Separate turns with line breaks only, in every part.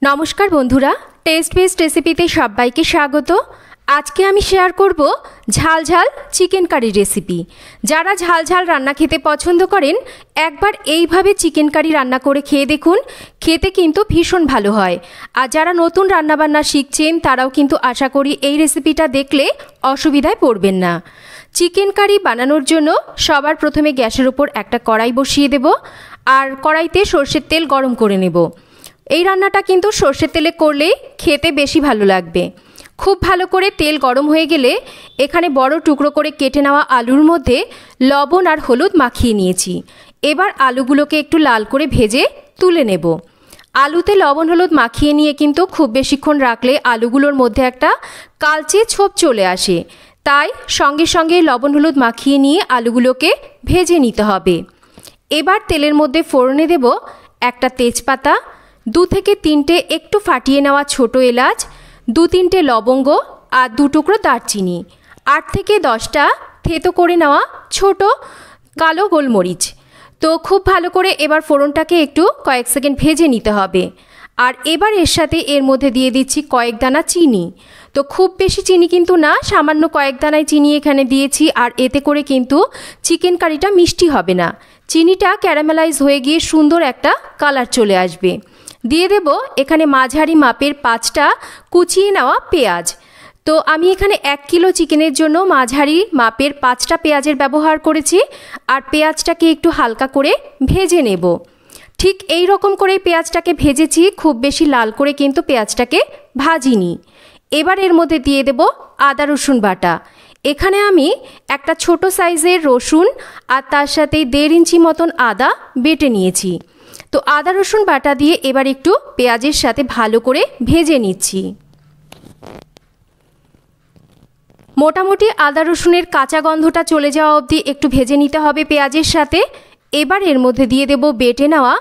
নমস্কার বন্ধুরা, test best রেসিপিতে সবাইকে স্বাগত। আজকে আমি শেয়ার করব ঝাল ঝাল চিকেন কারি রেসিপি। যারা ঝাল ঝাল রান্না খেতে পছন্দ করেন একবার এইভাবে চিকেন কারি রান্না করে খেয়ে দেখুন, খেতে কিন্তু ভীষণ ভালো হয়। আর যারা নতুন রান্নাবান্না শিখছেন তারাও কিন্তু আশা করি এই রেসিপিটা দেখলে অসুবিধায় পড়বেন না। চিকেন কারি বানানোর জন্য সবার প্রথমে গ্যাসের উপর একটা কড়াই বসিয়ে দেব আর কড়াইতে সর্ষের তেল গরম করে নেব। এই রান্নাটা কিন্তু সর্ষের তেলে করলে খেতে বেশি ভালো লাগবে। খুব ভালো করে তেল গরম হয়ে গেলে এখানে বড় টুকরো করে কেটে নেওয়া আলুর মধ্যে লবণ আর হলুদ মাখিয়ে নিয়েছি। এবার আলুগুলোকে একটু লাল করে ভেজে তুলে নেব। আলুতে লবণ হলুদ মাখিয়ে নিয়ে কিন্তু খুব বেশিক্ষণ রাখলে আলুগুলোর মধ্যে একটা কালচে ছোপ চলে আসে, তাই সঙ্গে সঙ্গে লবণ হলুদ মাখিয়ে নিয়ে আলুগুলোকে ভেজে নিতে হবে। এবার তেলের মধ্যে ফোড়নে দেব একটা তেজপাতা, 2 থেকে 3টে একটু ফাটিয়ে নেওয়া ছোট এলাচ, 2-3টে লবঙ্গ আর 2 টুকরো দারচিনি, 8 থেকে 10টা থেতো করে নেওয়া ছোট কালো গোলমরিচ। তো খুব ভালো করে এবার ফোড়নটাকে একটু কয়েক সেকেন্ড ভেজে নিতে হবে। আর এবার এর সাথে এর মধ্যে দিয়ে দিচ্ছি কয়েক দানা চিনি। তো খুব বেশি চিনি কিন্তু না, সামান্য কয়েক দানায় চিনি এখানে দিয়েছি। আর এতে করে কিন্তু চিকেন কারিটা মিষ্টি হবে না, চিনিটা ক্যারামেলাইজ হয়ে গিয়ে সুন্দর একটা কালার চলে আসবে। দিয়ে দেব এখানে মাঝারি মাপের 5টা কুচিয়ে নেওয়া পেঁয়াজ। তো আমি এখানে 1 কিলো চিকেনের জন্য মাঝারি মাপের 5টা পেঁয়াজের ব্যবহার করেছি। আর পেঁয়াজটাকে একটু হালকা করে ভেজে নেব। ঠিক এই রকম করে পেঁয়াজটাকে ভেজেছি, খুব বেশি লাল করে কিন্তু পেঁয়াজটাকে ভাজিনি। এবার এর মধ্যে দিয়ে দেব আদা রসুন বাটা। এখানে আমি একটা ছোট সাইজের রসুন আর তার সাথে 1.5 ইঞ্চি মতন আদা বেটে নিয়েছি। তো আদা রসুন বাটা দিয়ে এবার একটু পেঁয়াজের সাথে ভালো করে ভেজে নিচ্ছি। মোটামুটি আদা রসুনের কাঁচা গন্ধটা চলে যাওয়া অবধি একটু ভেজে নিতে হবে পেঁয়াজের সাথে। এবার এর মধ্যে দিয়ে দেব বেটে নেওয়া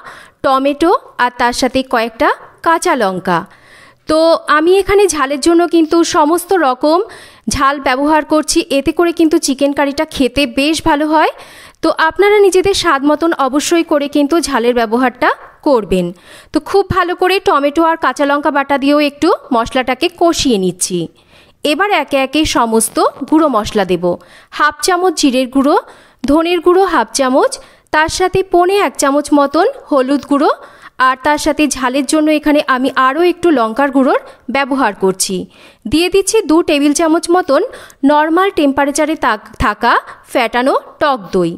টমেটো আর তার সাথে কয়েকটা কাঁচা লঙ্কা। তো আমি এখানে ঝালের জন্য কিন্তু সমস্ত রকম ঝাল ব্যবহার করছি, এতে করে কিন্তু চিকেন কারিটা খেতে বেশ ভালো হয়। তো আপনারা নিজেদের স্বাদ মতন অবশ্যই করে কিন্তু ঝালের ব্যবহারটা করবেন। তো খুব ভালো করে টমেটো আর কাঁচা লঙ্কা বাটা দিয়েও একটু মশলাটাকে কষিয়ে নিচ্ছি। এবার একে একে সমস্ত গুঁড়ো মশলা দেব। 1/2 চামচ জিরের গুঁড়ো, ধনের গুঁড়ো 1/2 চামচ, তার সাথে 1.25 চামচ মতন হলুদ গুঁড়ো, আর তার সাথে ঝালের জন্য এখানে আমি আরও একটু লঙ্কার গুঁড়োর ব্যবহার করছি। দিয়ে দিচ্ছি 2 টেবিল চামচ মতন নর্মাল টেম্পারেচারে থাকা ফ্যাটানো টক দই।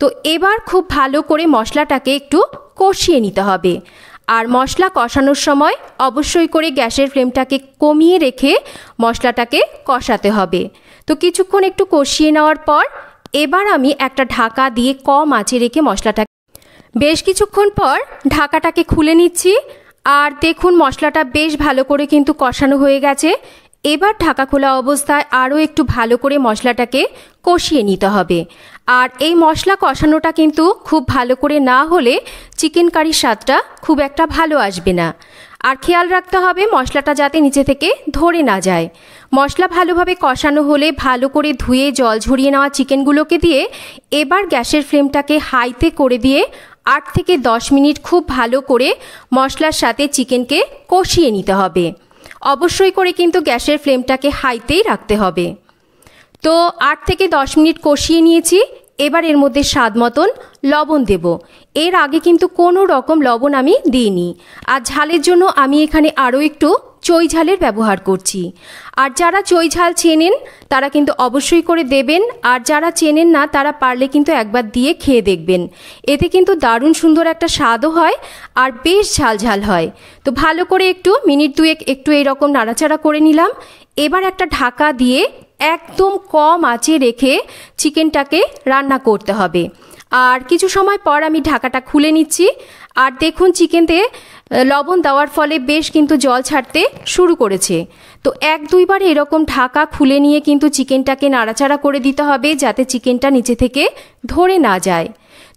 তো এবার খুব ভালো করে মশলাটাকে একটু কষিয়ে নিতে হবে। আর মশলা কষানোর সময় অবশ্যই করে গ্যাসের ফ্লেমটাকে কমিয়ে রেখে মশলাটাকে কষাতে হবে। তো কিছুক্ষণ একটু কষিয়ে নেওয়ার পর এবার আমি একটা ঢাকা দিয়ে কম আঁচে রেখে মশলাটাকে বেশ কিছুক্ষণ পর ঢাকাটাকে খুলে নিচ্ছি। আর দেখুন মশলাটা বেশ ভালো করে কিন্তু কষানো হয়ে গেছে। এবার ঢাকা খোলা অবস্থায় আরও একটু ভালো করে মশলাটাকে কষিয়ে নিতে হবে। আর এই মশলা কষানোটা কিন্তু খুব ভালো করে না হলে চিকেন কারির স্বাদটা খুব একটা ভালো আসবে না। আর খেয়াল রাখতে হবে মশলাটা যাতে নিচে থেকে ধরে না যায়। মশলা ভালোভাবে কষানো হলে ভালো করে ধুয়ে জল ঝরিয়ে নেওয়া চিকেনগুলোকে দিয়ে এবার গ্যাসের ফ্লেমটাকে হাইতে করে দিয়ে 8 থেকে 10 মিনিট খুব ভালো করে মশলার সাথে চিকেনকে কষিয়ে নিতে হবে। অবশ্যই করে কিন্তু গ্যাসের ফ্লেমটাকে হাইতেই রাখতে হবে। তো 8 থেকে 10 মিনিট কষিয়ে নিয়েছি। এবার এর মধ্যে স্বাদ মতন লবণ দেব। এর আগে কিন্তু কোনো রকম লবণ আমি দিইনি। আর ঝালের জন্য আমি এখানে আরও একটু চই ঝালের ব্যবহার করছি। আর যারা চই ঝাল চেনেন তারা কিন্তু অবশ্যই করে দেবেন, আর যারা চেনেন না তারা পারলে কিন্তু একবার দিয়ে খেয়ে দেখবেন। এতে কিন্তু দারুণ সুন্দর একটা স্বাদও হয় আর বেশ ঝাল ঝাল হয়। তো ভালো করে একটু মিনিট 2 একটু এইরকম নাড়াচাড়া করে নিলাম। এবার একটা ঢাকা দিয়ে একদম কম আঁচে রেখে চিকেনটাকে রান্না করতে হবে। আর কিছু সময় পর আমি ঢাকাটা খুলে নিচ্ছি। আর দেখুন চিকেনতে লবণ দেওয়ার ফলে বেশ কিন্তু জল ছাড়তে শুরু করেছে। তো 1-2 বার এরকম ঢাকা খুলে নিয়ে কিন্তু চিকেনটাকে নাড়াচাড়া করে দিতে হবে যাতে চিকেনটা নিচে থেকে ধরে না যায়।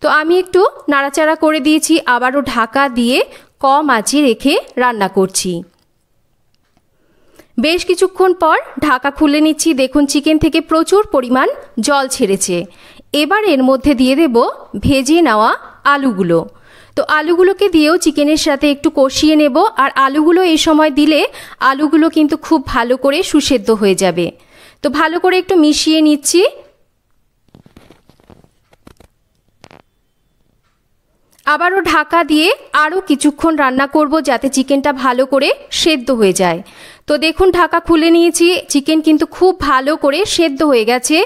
তো আমি একটু নাড়াচাড়া করে দিয়েছি, আবারও ঢাকা দিয়ে কম আঁচে রেখে রান্না করছি। বেশ কিছুক্ষণ পর ঢাকা খুলে নিচ্ছি। দেখুন চিকেন থেকে প্রচুর পরিমাণ জল ছেড়েছে। এবার এর মধ্যে দিয়ে দেব ভেজে নেওয়া আলুগুলো। তো আলুগুলোকে দিয়েও চিকেনের সাথে একটু কষিয়ে নেব। আর আলুগুলো এই সময় দিলে আলুগুলো কিন্তু খুব ভালো করে সুসেদ্ধ হয়ে যাবে। তো ভালো করে একটু মিশিয়ে নিচ্ছি। আবারও ঢাকা দিয়ে আরও কিছুক্ষণ রান্না করব যাতে চিকেনটা ভালো করে সেদ্ধ হয়ে যায়। তো দেখুন ঢাকা খুলে নিয়েছি, চিকেন কিন্তু খুব ভালো করে সেদ্ধ হয়ে গেছে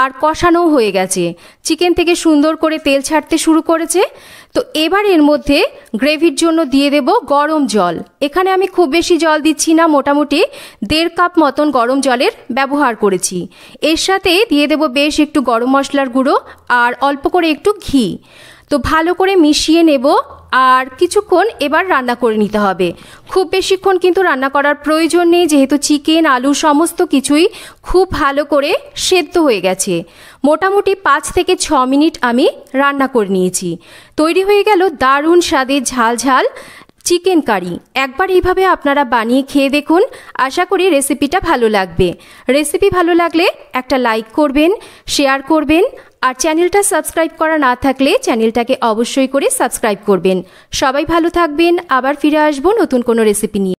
আর কষানোও হয়ে গেছে। চিকেন থেকে সুন্দর করে তেল ছাড়তে শুরু করেছে। তো এবার এর মধ্যে গ্রেভির জন্য দিয়ে দেব গরম জল। এখানে আমি খুব বেশি জল দিচ্ছি না, মোটামুটি 1.5 কাপ মতন গরম জলের ব্যবহার করেছি। এর সাথে দিয়ে দেব বেশ একটু গরম মশলার গুঁড়ো আর অল্প করে একটু ঘি। তো ভালো করে মিশিয়ে নেব আর কিছুক্ষণ এবার রান্না করে নিতে হবে। খুব বেশিক্ষণ কিন্তু রান্না করার প্রয়োজন নেই, যেহেতু চিকেন আলু সমস্ত কিছুই খুব ভালো করে সেদ্ধ হয়ে গেছে। মোটামুটি 5 থেকে 6 মিনিট আমি রান্না করে নিয়েছি। তৈরি হয়ে গেল দারুণ স্বাদের ঝাল ঝাল চিকেন কারি। একবার এইভাবে আপনারা বানিয়ে খেয়ে দেখুন, আশা করি রেসিপিটা ভালো লাগবে। রেসিপি ভালো লাগলে একটা লাইক করবেন, শেয়ার করবেন আর চ্যানেলটা সাবস্ক্রাইব করা না থাকলে চ্যানেলটাকে অবশ্যই করে সাবস্ক্রাইব করবেন। সবাই ভালো থাকবেন, আবার ফিরে আসবো নতুন কোনো রেসিপি নিয়ে।